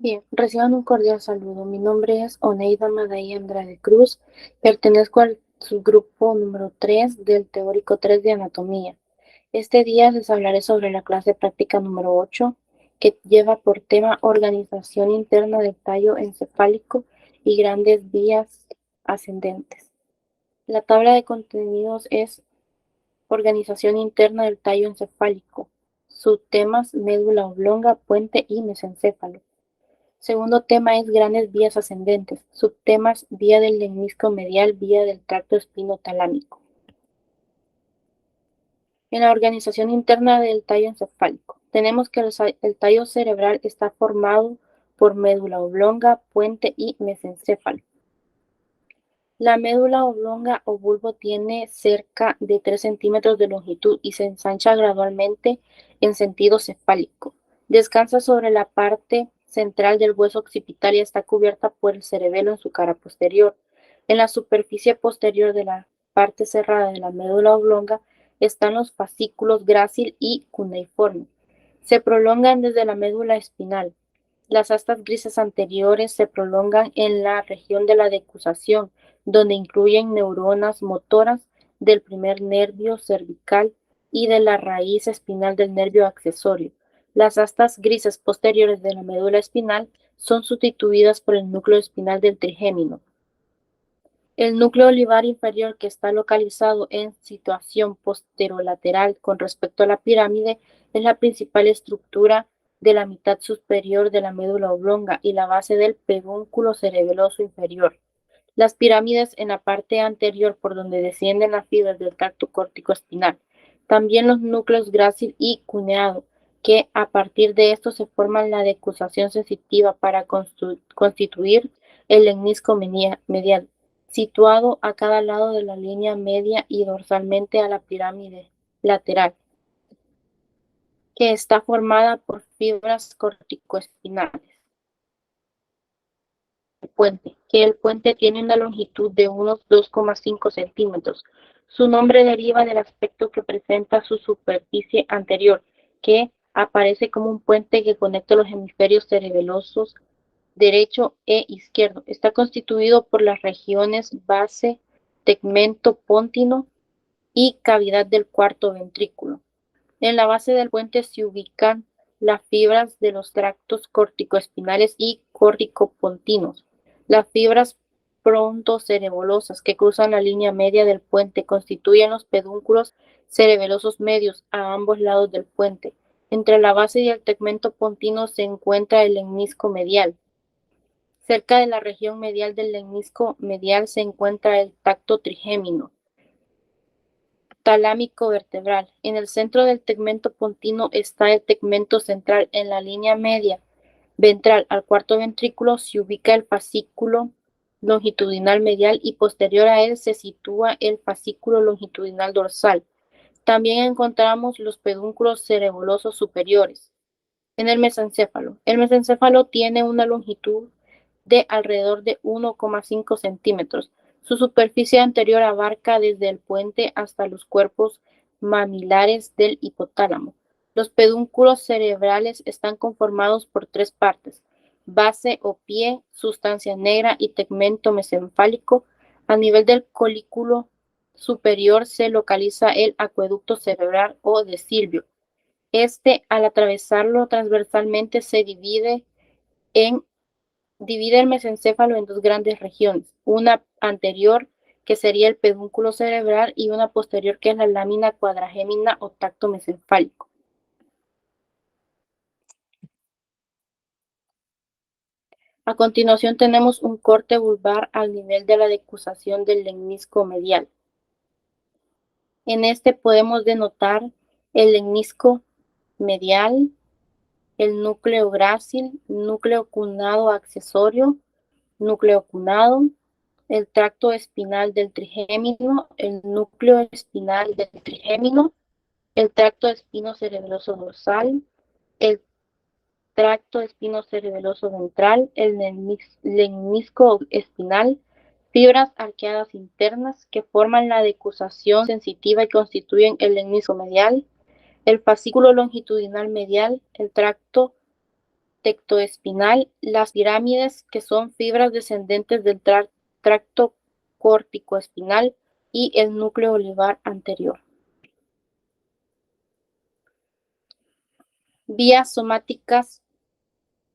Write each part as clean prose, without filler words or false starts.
Bien, reciban un cordial saludo. Mi nombre es Oneida Madaí Andrade Cruz. Pertenezco al subgrupo número 3 del teórico 3 de anatomía. Este día les hablaré sobre la clase práctica número 8, que lleva por tema organización interna del tallo encefálico y grandes vías ascendentes. La tabla de contenidos es organización interna del tallo encefálico. Subtemas: médula oblonga, puente y mesencéfalo. Segundo tema es grandes vías ascendentes. Subtemas: vía del lemnisco medial, vía del tracto espinotalámico. En la organización interna del tallo encefálico, tenemos que el tallo cerebral está formado por médula oblonga, puente y mesencéfalo. La médula oblonga o bulbo tiene cerca de 3 centímetros de longitud y se ensancha gradualmente en sentido cefálico. Descansa sobre la parte central del hueso occipital y está cubierta por el cerebelo en su cara posterior. En la superficie posterior de la parte cerrada de la médula oblonga están los fascículos grácil y cuneiforme. Se prolongan desde la médula espinal. Las astas grises anteriores se prolongan en la región de la decusación, donde incluyen neuronas motoras del primer nervio cervical y de la raíz espinal del nervio accesorio. Las astas grises posteriores de la médula espinal son sustituidas por el núcleo espinal del trigémino. El núcleo olivar inferior, que está localizado en situación posterolateral con respecto a la pirámide, es la principal estructura de la mitad superior de la médula oblonga y la base del pedúnculo cerebeloso inferior. Las pirámides en la parte anterior, por donde descienden las fibras del tracto córtico-espinal. También los núcleos grácil y cuneado, que a partir de esto se forman la decusación sensitiva para constituir el lemnisco medial, situado a cada lado de la línea media y dorsalmente a la pirámide lateral, que está formada por fibras corticoespinales. Puente, que el puente tiene una longitud de unos 2,5 centímetros. Su nombre deriva del aspecto que presenta su superficie anterior, que aparece como un puente que conecta los hemisferios cerebelosos derecho e izquierdo. Está constituido por las regiones base, tegmento póntino y cavidad del cuarto ventrículo. En la base del puente se ubican las fibras de los tractos corticoespinales y corticopontinos. Las fibras prontocerebelosas que cruzan la línea media del puente constituyen los pedúnculos cerebelosos medios a ambos lados del puente. Entre la base y el tegmento pontino se encuentra el lemnisco medial. Cerca de la región medial del lemnisco medial se encuentra el tracto trigémino talámico vertebral. En el centro del tegmento pontino está el tegmento central. En la línea media ventral al cuarto ventrículo se ubica el fascículo longitudinal medial y posterior a él se sitúa el fascículo longitudinal dorsal. También encontramos los pedúnculos cerebelosos superiores. En el mesencéfalo tiene una longitud de alrededor de 1,5 centímetros. Su superficie anterior abarca desde el puente hasta los cuerpos mamilares del hipotálamo. Los pedúnculos cerebrales están conformados por 3 partes: base o pie, sustancia negra y tegmento mesencéfalico. A nivel del colículo superior se localiza el acueducto cerebral o de Silvio. Al atravesarlo transversalmente, divide el mesencéfalo en dos grandes regiones, una anterior, que sería el pedúnculo cerebral, y una posterior, que es la lámina cuadragémina o tracto mesencéfalico. A continuación tenemos un corte vulvar al nivel de la decusación del lemnisco medial. En este podemos denotar el lemnisco medial, el núcleo grácil, núcleo cunado accesorio, núcleo cunado, el tracto espinal del trigémino, el núcleo espinal del trigémino, el tracto espinocerebeloso dorsal, el tracto espinocerebeloso ventral, el lemnisco espinal, fibras arqueadas internas que forman la decusación sensitiva y constituyen el lemnisco medial, el fascículo longitudinal medial, el tracto tectoespinal, las pirámides, que son fibras descendentes del tracto córtico-espinal, y el núcleo olivar anterior. Vías somáticas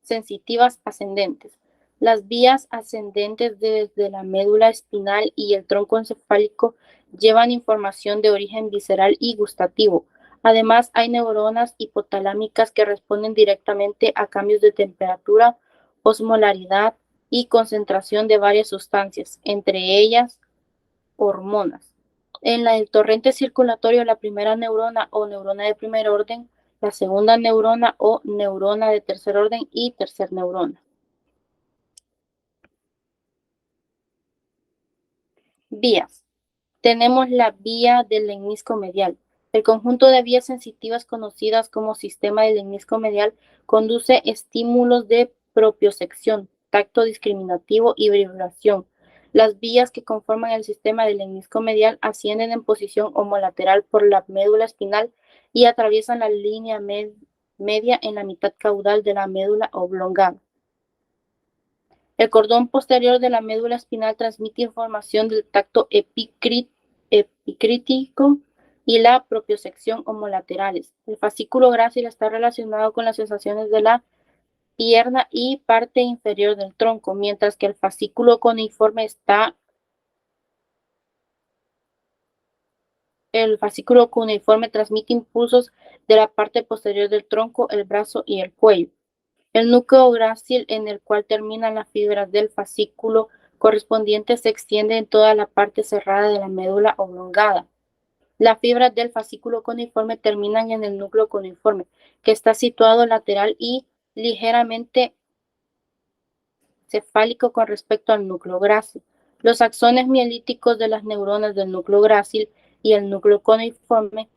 sensitivas ascendentes. Las vías ascendentes desde la médula espinal y el tronco encefálico llevan información de origen visceral y gustativo. Además, hay neuronas hipotalámicas que responden directamente a cambios de temperatura, osmolaridad y concentración de varias sustancias, entre ellas hormonas. En el torrente circulatorio, la primera neurona o neurona de primer orden, la segunda neurona o neurona de tercer orden y tercer neurona. Vías. Tenemos la vía del lemnisco medial. El conjunto de vías sensitivas conocidas como sistema del lemnisco medial conduce estímulos de propiocepción, tacto discriminativo y vibración. Las vías que conforman el sistema del lemnisco medial ascienden en posición homolateral por la médula espinal y atraviesan la línea media en la mitad caudal de la médula oblongada. El cordón posterior de la médula espinal transmite información del tacto epicrítico y la propiocepción homolaterales. El fascículo grácil está relacionado con las sensaciones de la pierna y parte inferior del tronco, mientras que el fascículo cuneiforme transmite impulsos de la parte posterior del tronco, el brazo y el cuello. El núcleo grácil, en el cual terminan las fibras del fascículo correspondiente, se extiende en toda la parte cerrada de la médula oblongada. Las fibras del fascículo cuneiforme terminan en el núcleo cuneiforme, que está situado lateral y ligeramente cefálico con respecto al núcleo grácil. Los axones mielíticos de las neuronas del núcleo grácil y el núcleo cuneiforme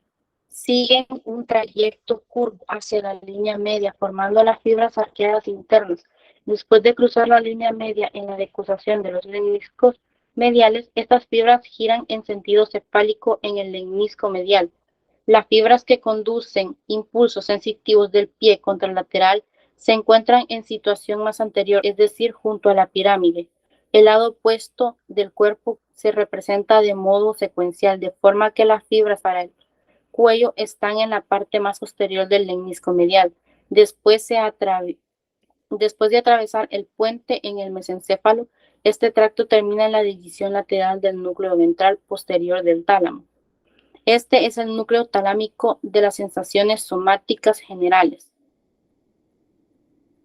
siguen un trayecto curvo hacia la línea media, formando las fibras arqueadas internas. Después de cruzar la línea media en la decusación de los lemniscos mediales, estas fibras giran en sentido cefálico en el lemnisco medial. Las fibras que conducen impulsos sensitivos del pie contralateral se encuentran en situación más anterior, es decir, junto a la pirámide. El lado opuesto del cuerpo se representa de modo secuencial, de forma que las fibras para el cuello están en la parte más posterior del lemnisco medial. Después de atravesar el puente en el mesencéfalo, este tracto termina en la división lateral del núcleo ventral posterior del tálamo. Este es el núcleo talámico de las sensaciones somáticas generales.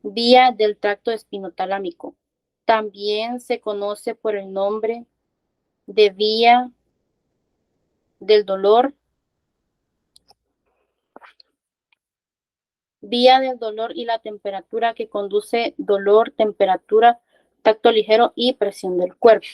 Vía del tracto espinotalámico. También se conoce por el nombre de vía del dolor, vía del dolor y la temperatura, que conduce dolor, temperatura, tacto ligero y presión del cuerpo.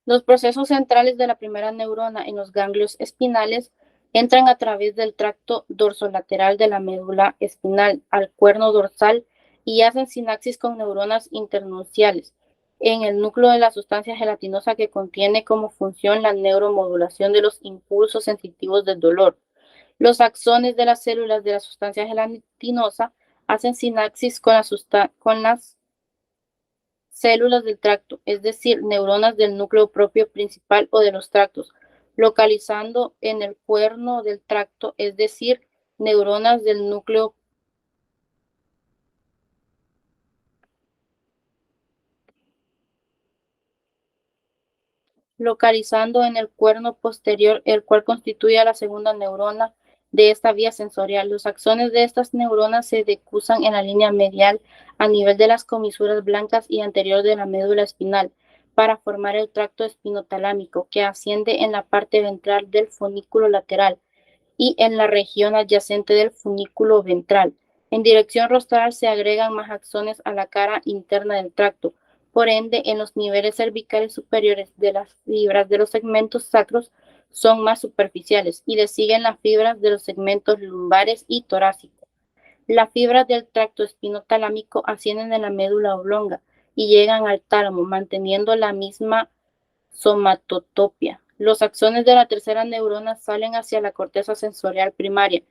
Los procesos centrales de la primera neurona en los ganglios espinales entran a través del tracto dorsolateral de la médula espinal al cuerno dorsal y hacen sinapsis con neuronas internunciales en el núcleo de la sustancia gelatinosa, que contiene como función la neuromodulación de los impulsos sensitivos del dolor. Los axones de las células de la sustancia gelatinosa hacen sinapsis con las células del tracto, es decir, neuronas del núcleo propio principal o de los tractos, localizando en el cuerno del tracto, es decir, neuronas del núcleo localizando en el cuerno posterior, el cual constituye a la segunda neurona de esta vía sensorial. Los axones de estas neuronas se decusan en la línea medial a nivel de las comisuras blancas y anterior de la médula espinal para formar el tracto espinotalámico, que asciende en la parte ventral del funículo lateral y en la región adyacente del funículo ventral. En dirección rostral se agregan más axones a la cara interna del tracto. Por ende, en los niveles cervicales superiores de las fibras de los segmentos sacros son más superficiales y le siguen las fibras de los segmentos lumbares y torácicos. Las fibras del tracto espinotalámico ascienden en la médula oblonga y llegan al tálamo, manteniendo la misma somatotopia. Los axones de la tercera neurona salen hacia la corteza sensorial primaria,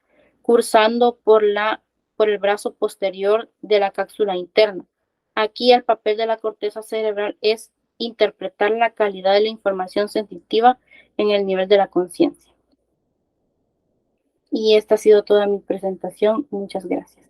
cursando por el brazo posterior de la cápsula interna. Aquí el papel de la corteza cerebral es interpretar la calidad de la información sensitiva en el nivel de la conciencia. Y esta ha sido toda mi presentación. Muchas gracias.